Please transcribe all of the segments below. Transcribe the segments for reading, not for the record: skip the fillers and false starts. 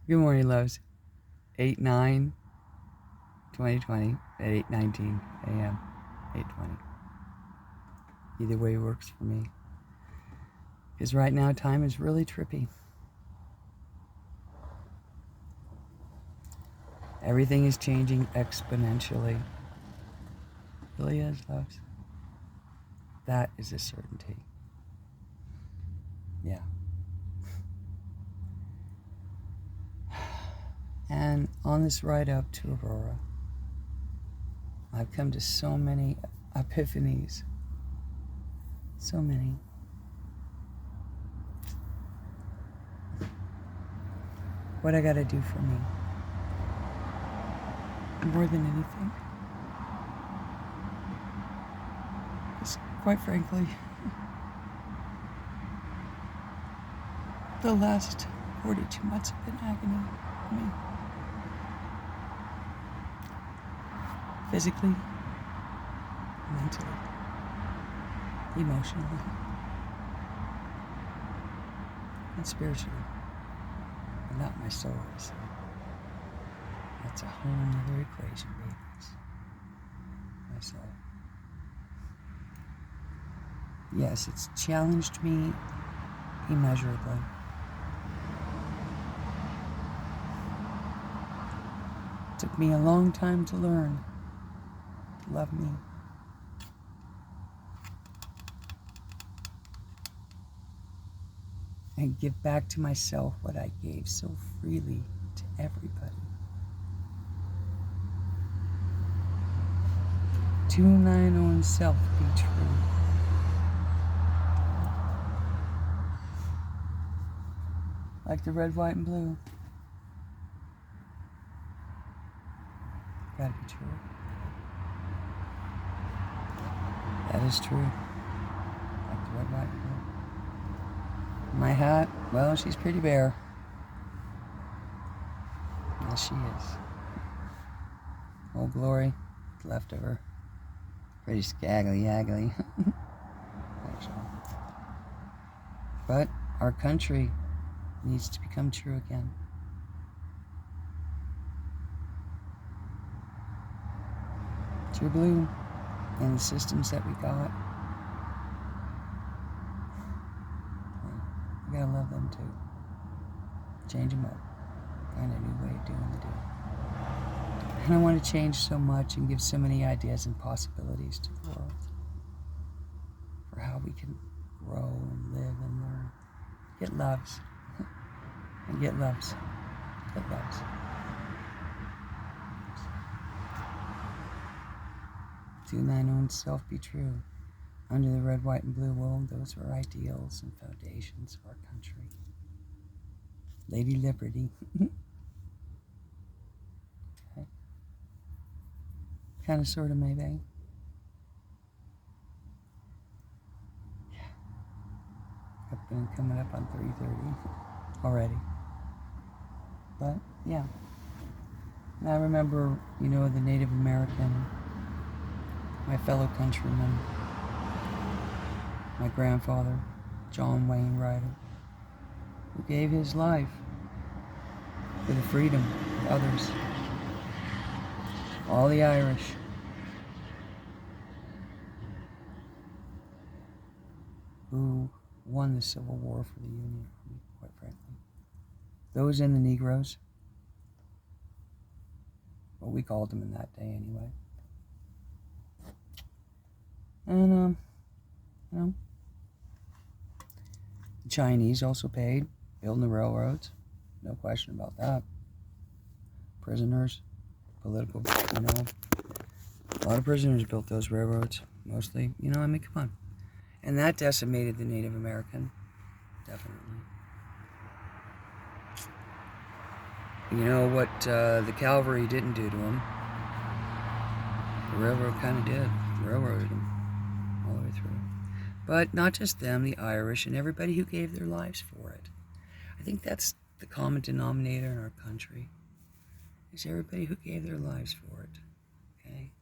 Good morning, loves. 8/9/2020 at 8:19 a.m. 8:20. Either way works for me. Because right now time is really trippy. Everything is changing exponentially. It really is, loves. That is a certainty. Yeah. And on this ride up to Aurora, I've come to so many epiphanies. So many. What I gotta do for me. More than anything. Because quite frankly, the last 42 months have been agony for me. Physically, mentally, emotionally, and spiritually. But not my soul, so that's a whole nother equation, babies. My soul. Yes, it's challenged me immeasurably. It took me a long time to learn to love me. And give back to myself what I gave so freely to everybody. 290 self be true. Like the red, white, and blue. Gotta be true. That is true. Like the red, white, and blue. My hat, well, she's pretty bare. Yes, she is. Old Glory, left of her. Pretty scraggly. Actually. But our country needs to become true again. True blue and the systems that we got. We gotta love them too. Change them up. Find a new way of doing the deal. And I want to change so much and give so many ideas and possibilities to the world for how we can grow and live and learn. Get loves. And get loves. Get loves. Do thine own self be true. Under the red, white, and blue world, those are ideals and foundations of our country. Lady Liberty. Okay. Kind of, sort of, maybe. Yeah. I've been coming up on 3:30 already. But, yeah. And I remember, the Native American, my fellow countryman, my grandfather, John Wayne Ryder, who gave his life for the freedom of others. All the Irish. Who won the Civil War for the Union Army, quite frankly. Those and the Negroes. Well, we called them in that day anyway. And, the Chinese also paid, building the railroads. No question about that. Prisoners, political, a lot of prisoners built those railroads, mostly. Come on. And that decimated the Native American, definitely. You know what the cavalry didn't do to them? The railroad kind of did. Railroaded them all the way through. But not just them, the Irish, and everybody who gave their lives for it. I think that's the common denominator in our country, is everybody who gave their lives for it. Okay?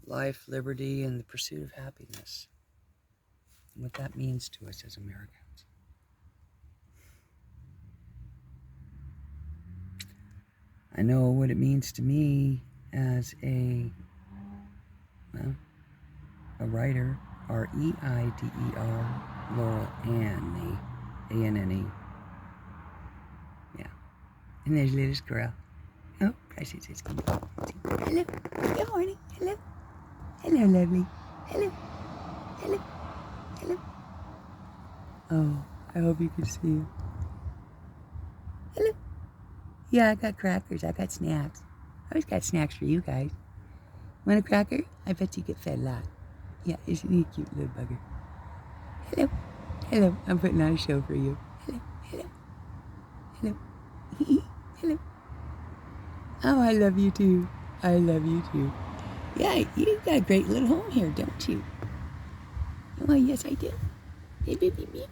Life, liberty, and the pursuit of happiness. And what that means to us as Americans. I know what it means to me as a writer. R-E-I-D-E-R, Laurel Anne, A-N-N-E. Yeah. And there's little squirrel. Oh, Precious is coming. Hello. Good morning. Hello. Hello, lovely. Hello. Hello. Hello. Oh, I hope you can see you. Hello. Yeah, I got crackers. I got snacks. I always got snacks for you guys. Want a cracker? I bet you get fed a lot. Yeah, isn't he a cute little bugger? Hello. Hello. I'm putting on a show for you. Hello. Hello. Hello. Hello. Oh, I love you too. I love you too. Yeah, you got a great little home here, don't you? Oh, yes, I do. Beep, beep, beep, beep.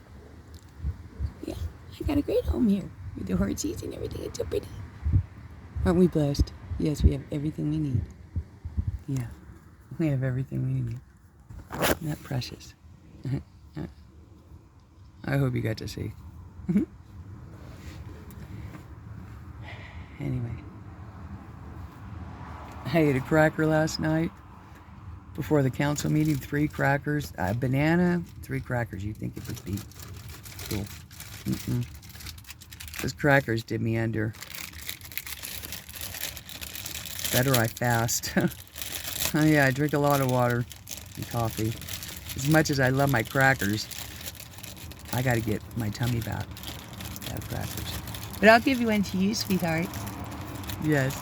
Yeah, I got a great home here with the horses and everything. It's so pretty. Aren't we blessed? Yes, we have everything we need. Yeah, we have everything we need. Isn't that precious? I hope you got to see. Anyway, I ate a cracker last night before the council meeting. 3 crackers, a banana, 3 crackers. You'd think it would be cool. Those crackers did me under. Better I fast. Oh yeah, I drink a lot of water and coffee. As much as I love my crackers, I gotta get my tummy back. Have crackers. But I'll give you one to you, sweetheart. Yes.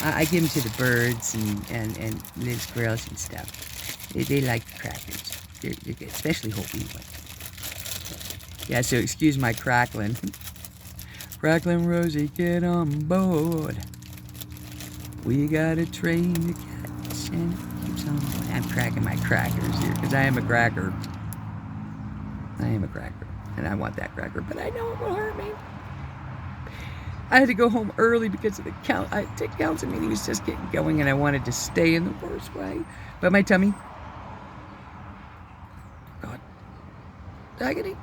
I give them to the birds and little squirrels and stuff. They like the crackers. They're good, especially whole wheat ones. Yeah, so excuse my crackling. Crackling Rosie, get on board. We got a train to catch and it keeps on going. I'm cracking my crackers here because I am a cracker. I am a cracker. And I want that cracker, but I know it will hurt me. I had to go home early because of the council meeting was just getting going and I wanted to stay in the worst way. But my tummy, God, agony,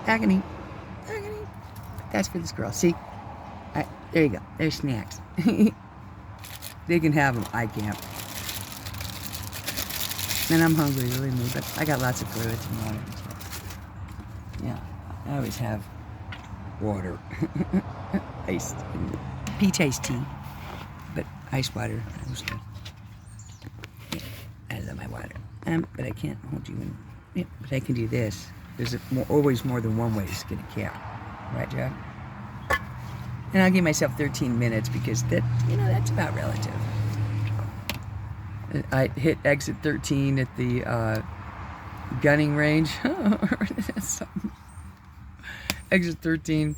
agony, agony. That's for this girl. See, there you go. There's snacks. They can have them. I can't. And I'm hungry, really, but I got lots of fluids and water and stuff. Yeah, I always have water. Iced. Peach iced tea. But ice water, mostly. Yeah, I love my water. But I can't hold you in. Yeah, but I can do this. There's always more than one way to skin a cat. Right, Jack? And I'll give myself 13 minutes because that's about relative. I hit exit 13 at the gunning range. Exit 13.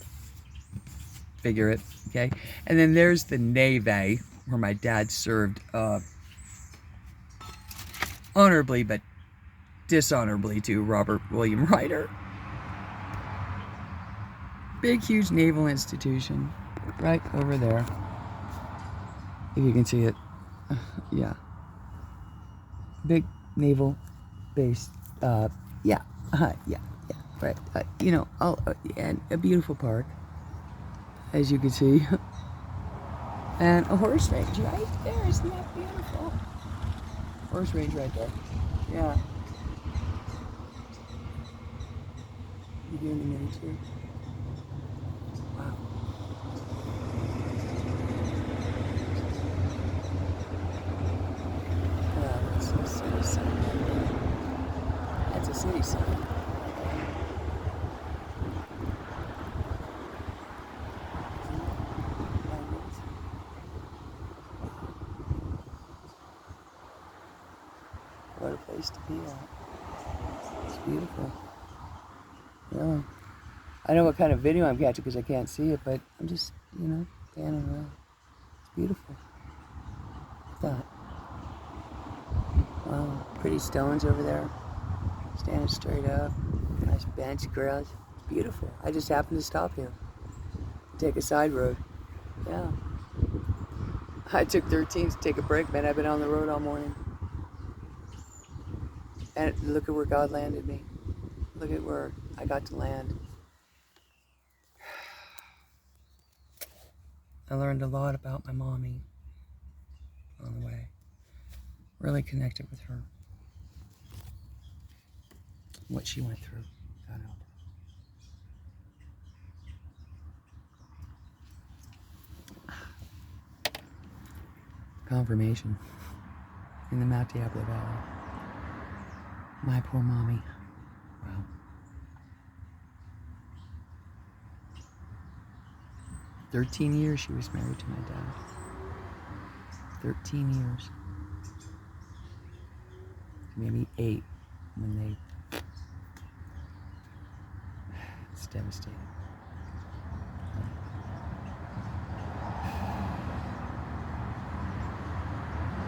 Figure it, okay? And then there's the Navy, where my dad served honorably but dishonorably to Robert William Ryder. Big, huge naval institution right over there. If you can see it. Yeah. Big naval base. Yeah, right. And a beautiful park, as you can see. And a horse range right there. Isn't that beautiful? Horse range right there. Yeah. You hear the nature? Wow. That's a city sign. That's a city sign. What a place to be at. It's beautiful. Yeah. I know what kind of video I'm catching because I can't see it, but I'm just, panning around. It's beautiful. Look at that. Wow. Pretty stones over there. Standing straight up. Nice bench, grills. It's beautiful. I just happened to stop here. Take a side road. Yeah. I took 13 to take a break, man. I've been on the road all morning. And look at where God landed me. Look at where I got to land. I learned a lot about my mommy on the way. Really connected with her. What she went through. God help her. Confirmation in the Mount Diablo Valley. My poor mommy. Wow. 13 years she was married to my dad. 13 years. Maybe 8 when they... It's devastating.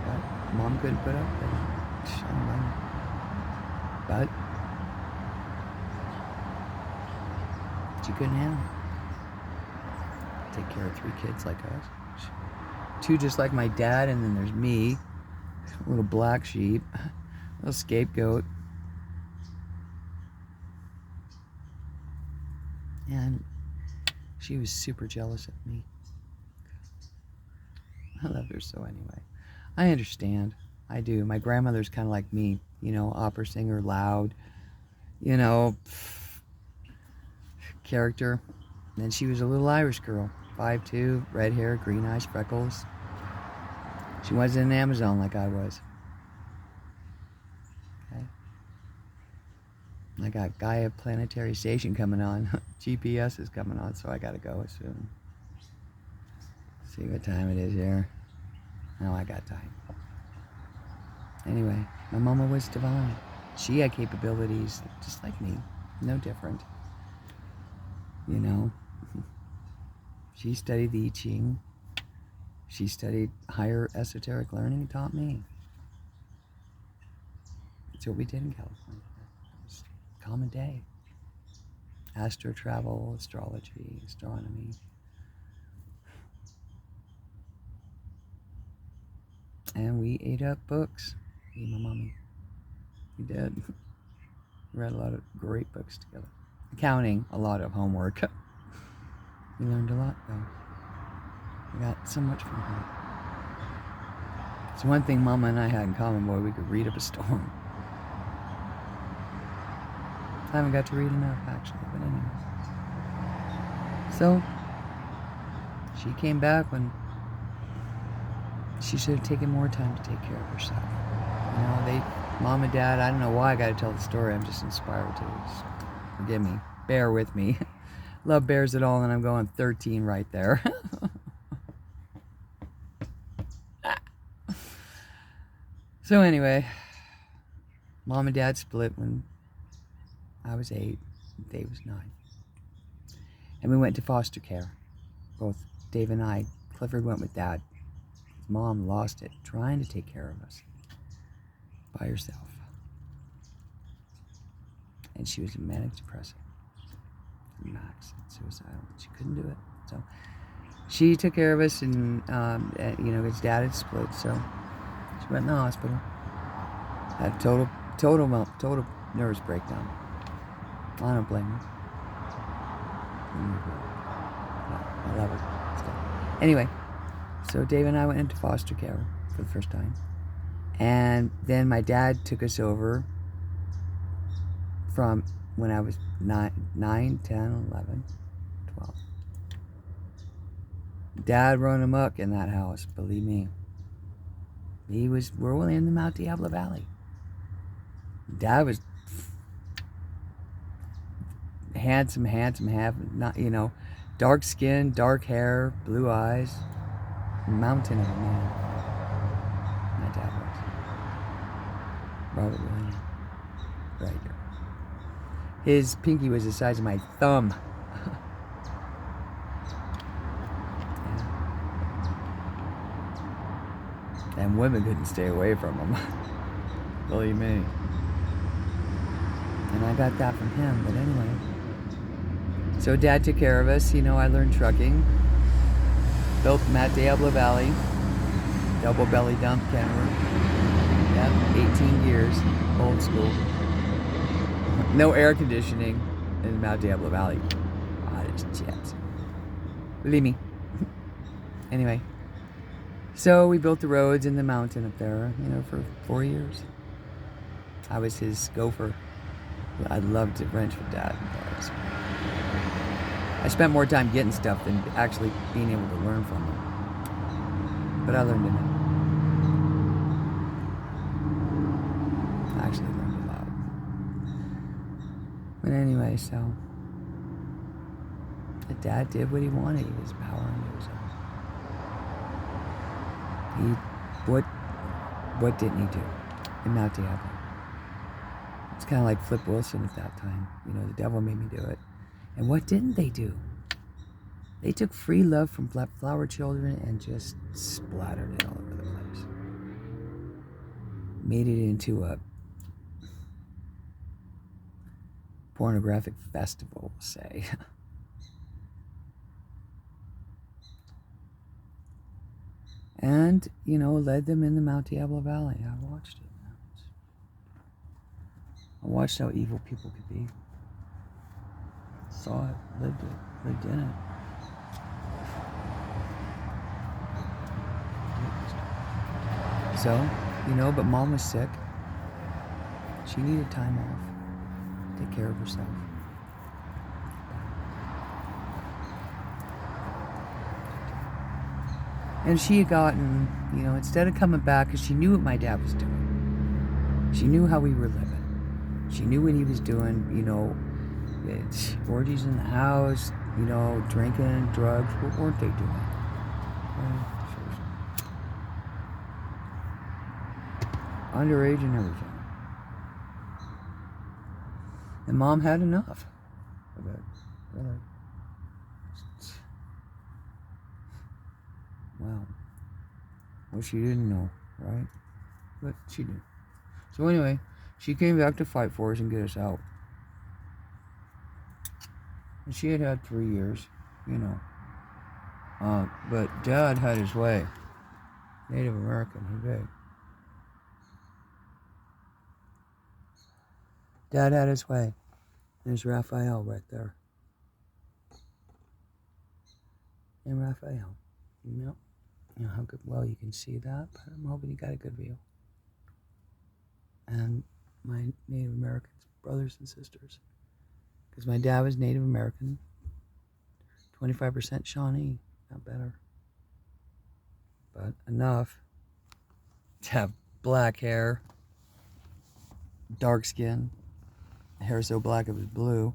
But Mom couldn't put up with it. But she couldn't handle it. Take care of 3 kids like us. 2 just like my dad, and then there's me, a little black sheep, a little scapegoat. And she was super jealous of me. I loved her so anyway. I understand. I do. My grandmother's kind of like me, you know, opera singer, loud, you know, character. And then she was a little Irish girl, 5'2", red hair, green eyes, freckles. She wasn't an Amazon like I was. Okay. I got Gaia Planetary Station coming on. GPS is coming on, so I gotta go soon. See what time it is here. Oh, I got time. Anyway, my mama was divine. She had capabilities just like me, no different. You know, she studied the I Ching. She studied higher esoteric learning and taught me. That's what we did in California. It was a common day. Astro travel, astrology, astronomy. And we ate up books. Me and my mommy. We did. We read a lot of great books together. Accounting, a lot of homework. We learned a lot though. We got so much from her. It's one thing Mama and I had in common, boy, we could read up a storm. I haven't got to read enough actually, but anyway. So, she came back when she should have taken more time to take care of herself. You know, Mom and Dad, I don't know why I gotta tell the story, I'm just inspired to. Just forgive me. Bear with me. Love bears it all, and I'm going 13 right there. So anyway, Mom and Dad split when I was 8, Dave was 9. And we went to foster care. Both Dave and I. Clifford went with Dad. His mom lost it trying to take care of us by herself. And she was a manic depressive. Max, suicidal. She couldn't do it. So she took care of us, and you know, his dad had split, so she went in the hospital. Had total nervous breakdown. I don't blame her. I love it. Anyway, so Dave and I went into foster care for the first time. And then my dad took us over from when I was 9, 10, 11, 12. Dad run amok in that house, believe me. We're only in the Mount Diablo Valley. Dad was handsome, not, you know, dark skin, dark hair, blue eyes, mountain of a man. My dad was. Robert William. Right here. His pinky was the size of my thumb. Yeah. And women couldn't stay away from him. Believe me. And I got that from him, but anyway. So Dad took care of us. You know, I learned trucking. Built Mount Diablo Valley. Double belly dump camera. Yep, 18 years. Old school. No air conditioning in Mount Diablo Valley. Hot as jets. Believe me. Anyway, so we built the roads in the mountain up there, for 4 years. I was his gopher. I loved to wrench with Dad. I spent more time getting stuff than actually being able to learn from him. But I learned enough. I actually learned a lot. But anyway, so Dad did what he wanted. He was power and what didn't he do in Mount Diablo? It's kind of like Flip Wilson at that time. The devil made me do it. And what didn't they do? They took free love from flower children and just splattered it all over the place. Made it into a pornographic festival, we'll say. And, led them in the Mount Diablo Valley. I watched it. I watched how evil people could be. Saw it, lived in it. So, but Mom was sick. She needed time off. Take care of herself. And she had gotten, instead of coming back, because she knew what my dad was doing. She knew how we were living. She knew what he was doing, it's orgies in the house, drinking, drugs. What weren't they doing? Underage and everything. And Mom had enough of it. Really. Wow. Well, she didn't know, right? But she did. So anyway, she came back to fight for us and get us out. And she had 3 years, but Dad had his way. Native American, he big. Dad had his way. There's Raphael right there. And Raphael. How good, well, you can see that, but I'm hoping you got a good view. And my Native American brothers and sisters. Because my dad was Native American, 25% Shawnee, not better. But enough to have black hair, dark skin, hair so black it was blue.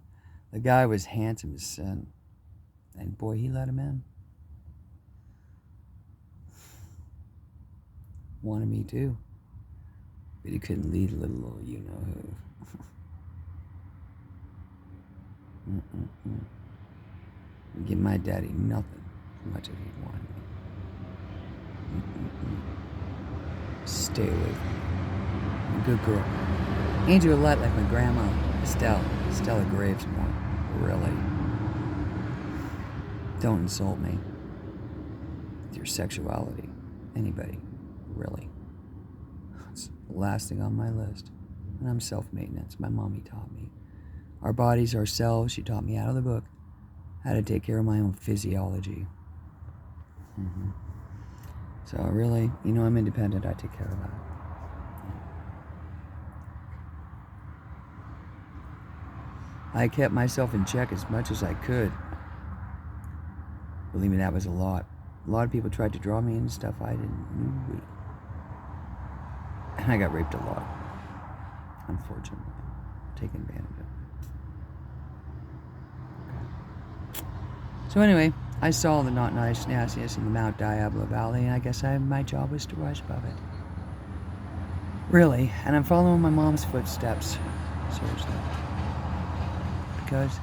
The guy was handsome as sin. And boy, he let him in. Wanted me too. But he couldn't lead a little old you-know-who. Give my daddy nothing as much as he wanted me. Stay away from me. Good girl. Angel a lot like my grandma, Stella Graves more. Really. Don't insult me with your sexuality. Anybody. Really. It's the last thing on my list. And I'm self-maintenance. My mommy taught me. Our bodies, ourselves, she taught me out of the book how to take care of my own physiology. So really, I'm independent. I take care of that. I kept myself in check as much as I could. Believe me, that was a lot. A lot of people tried to draw me into stuff I didn't know. And I got raped a lot. Unfortunately. Taken advantage of. So anyway, I saw the not nice nastiness in the Mount Diablo Valley, and I guess my job was to rise above it. Really. And I'm following my mom's footsteps. Seriously. Because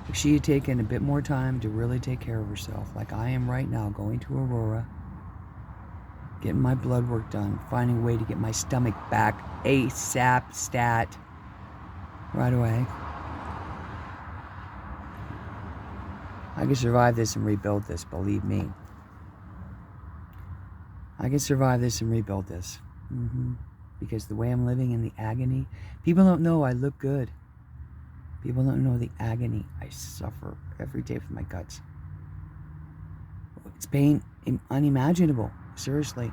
if she had taken a bit more time to really take care of herself, like I am right now, going to Aurora, getting my blood work done, finding a way to get my stomach back ASAP stat right away, I can survive this and rebuild this, believe me. I can survive this and rebuild this. Because the way I'm living in the agony, people don't know I look good. People don't know the agony I suffer every day for my guts. It's pain unimaginable. Seriously.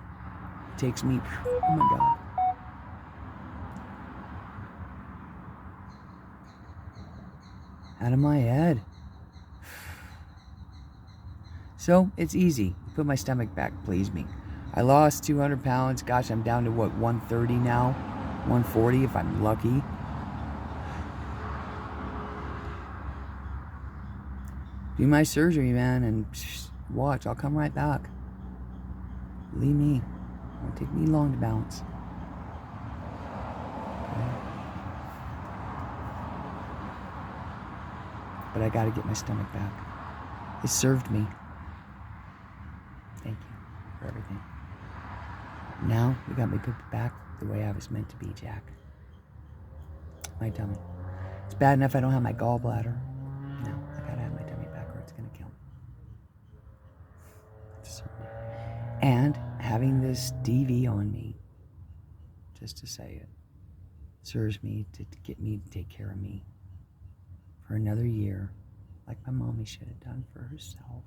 It takes me, oh my God. Out of my head. So it's easy. Put my stomach back, please me. I lost 200 pounds. Gosh, I'm down to what, 130 now? 140 if I'm lucky. Do my surgery, man, and watch. I'll come right back. Believe me. It won't take me long to bounce. Okay. But I gotta get my stomach back. It served me. Thank you for everything. Now, you got me put back the way I was meant to be, Jack. My tummy. It's bad enough I don't have my gallbladder. No, I gotta have my tummy back or it's gonna kill me. Certainly. And having this DV on me, just to say it, serves me to get me to take care of me for another year, like my mommy should have done for herself.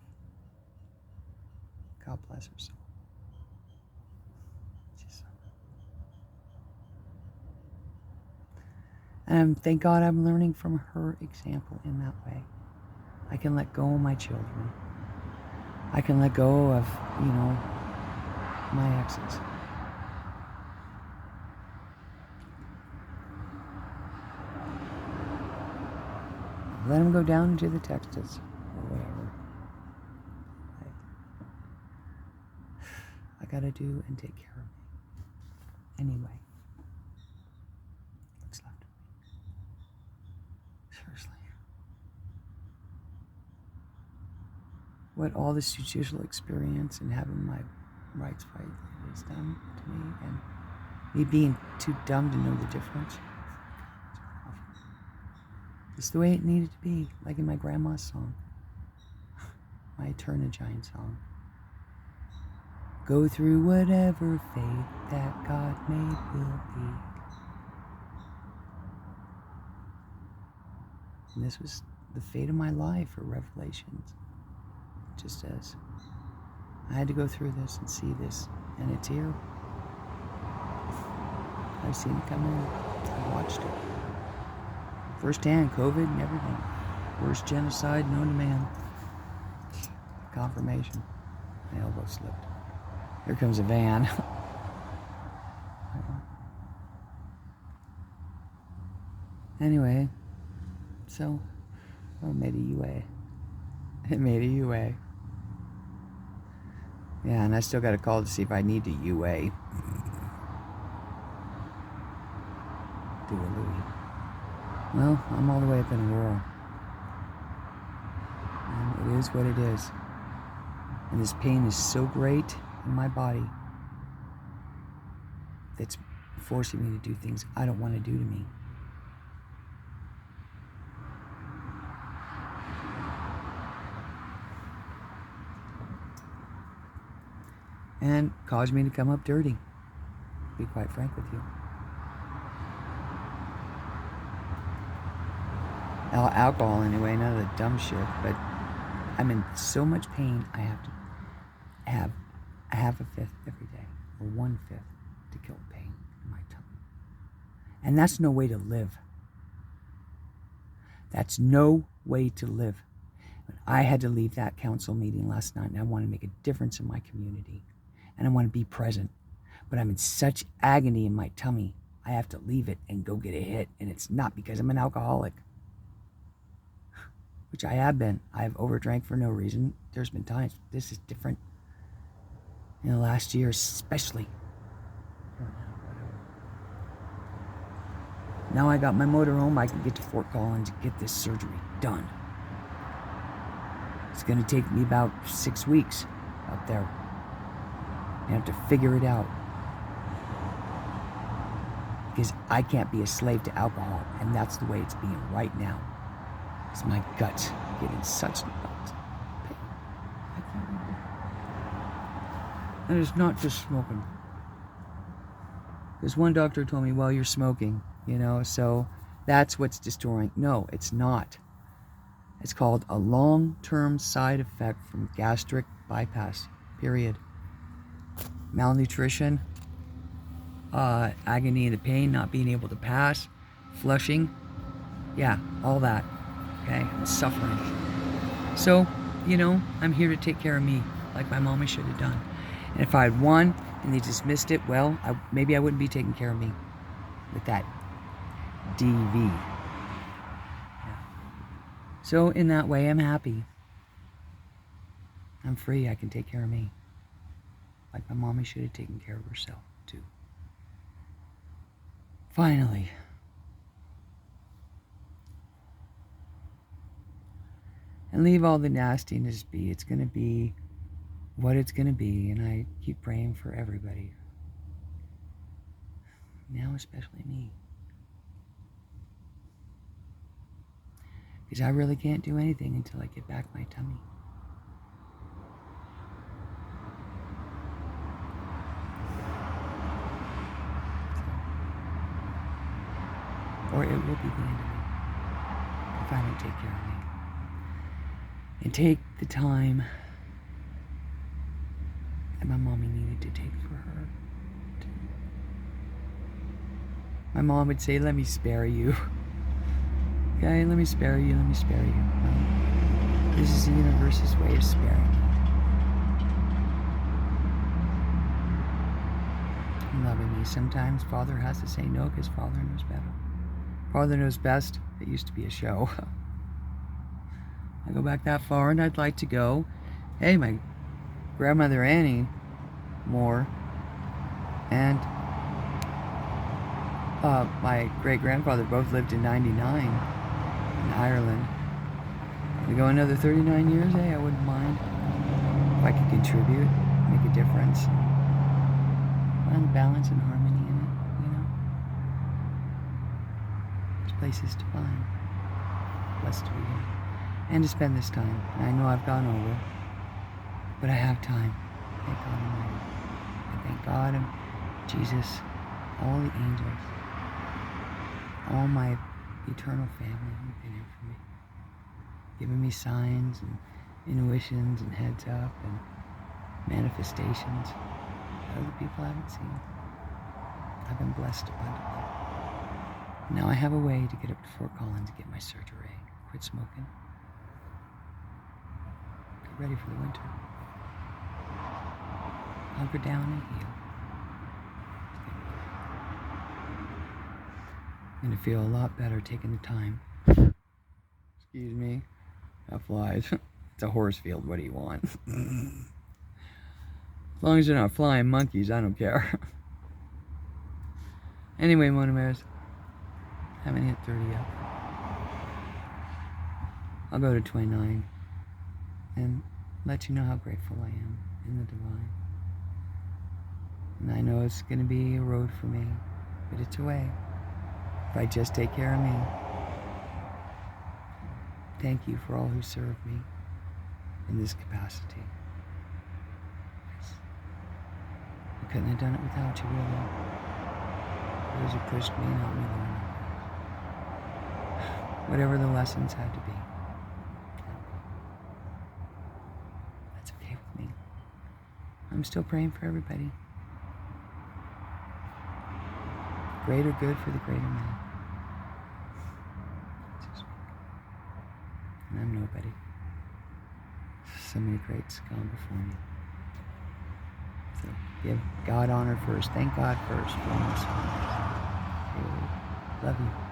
God bless her soul. And thank God I'm learning from her example in that way. I can let go of my children. I can let go of, my exes. Let them go down into the Texas or whatever. I gotta do and take care of me. Anyway. What's left of me? Seriously. What all this judicial experience and having my rights fight has done to me, and me being too dumb to know the difference. It's the way it needed to be, like in my grandma's song, my Eternigine song. Go through whatever fate that God made will be. And this was the fate of my life, or Revelations. It just says, I had to go through this and see this, and it's here. I've seen it come in. I watched it. Firsthand, COVID and everything. Worst genocide known to man. Confirmation. My elbow slipped. Here comes a van. Anyway, so, I made a UA. It made a UA. Yeah, and I still got a call to see if I need to UA. Do a Louis. Well, I'm all the way up in Aurora. And it is what it is. And this pain is so great in my body that's forcing me to do things I don't want to do to me. And caused me to come up dirty, to be quite frank with you. Alcohol anyway, none of the dumb shit, but I'm in so much pain I have to have a half a fifth every day, or 1/5 to kill pain in my tummy. And that's no way to live. That's no way to live. I had to leave that council meeting last night, and I want to make a difference in my community, and I want to be present, but I'm in such agony in my tummy, I have to leave it and go get a hit, and it's not because I'm an alcoholic. Which I have been. I've overdrank for no reason. There's been times. This is different. In the last year, especially. Now I got my motorhome. I can get to Fort Collins and get this surgery done. It's going to take me about 6 weeks up there. I have to figure it out. Because I can't be a slave to alcohol. And that's the way it's being right now. It's my guts getting such pain. And it's not just smoking. Because one doctor told me, well, you're smoking, so that's what's destroying. No, it's not. It's called a long-term side effect from gastric bypass, period. Malnutrition, agony and the pain, not being able to pass, flushing, yeah, all that, okay, I'm suffering. So, you know, I'm here to take care of me, like my mama should have done. And if I had won and they dismissed it, well, maybe I wouldn't be taking care of me with that DV. Yeah. So in that way, I'm happy. I'm free, I can take care of me. Like my mommy should have taken care of herself, too. Finally. And leave all the nastiness be. It's going to be what it's going to be. And I keep praying for everybody. Now especially me. Because I really can't do anything until I get back my tummy. Or it will be the end of me if I don't take care of me. And take the time that my mommy needed to take for her. My mom would say, let me spare you. Okay, let me spare you, let me spare you. Well, this is the universe's way of sparing you. And loving me. Sometimes Father has to say no because Father knows better. Father Knows Best, it used to be a show. I go back that far and I'd like to go. Hey, my grandmother Annie Moore and my great-grandfather both lived in 99 in Ireland. We go another 39 years, I wouldn't mind. If I could contribute, make a difference. Find balance and harmony in it, you know. There's places to find. Blessed to be here. And to spend this time. And I know I've gone over, but I have time. Thank God Almighty. I thank God and Jesus, all the angels, all my eternal family who've been here for me, giving me signs and intuitions and heads up and manifestations that other people haven't seen. I've been blessed abundantly. Now I have a way to get up to Fort Collins and get my surgery, quit smoking, get ready for the winter, hunker down and heal. I'm going to feel a lot better taking the time. Excuse me. That flies. It's a horse field. What do you want? As long as they're not flying monkeys, I don't care. Anyway, Monomares, haven't hit 30 yet. I'll go to 29 and let you know how grateful I am in the divine. And I know it's going to be a road for me, but it's a way. If I just take care of me. Thank you for all who serve me in this capacity. I couldn't have done it without you, really. Those who pushed me and helped me learn. Whatever the lessons had to be. That's okay with me. I'm still praying for everybody. Greater good for the greater man. And I'm nobody. So many greats gone before me. So give God honor first. Thank God first for all this. Love you.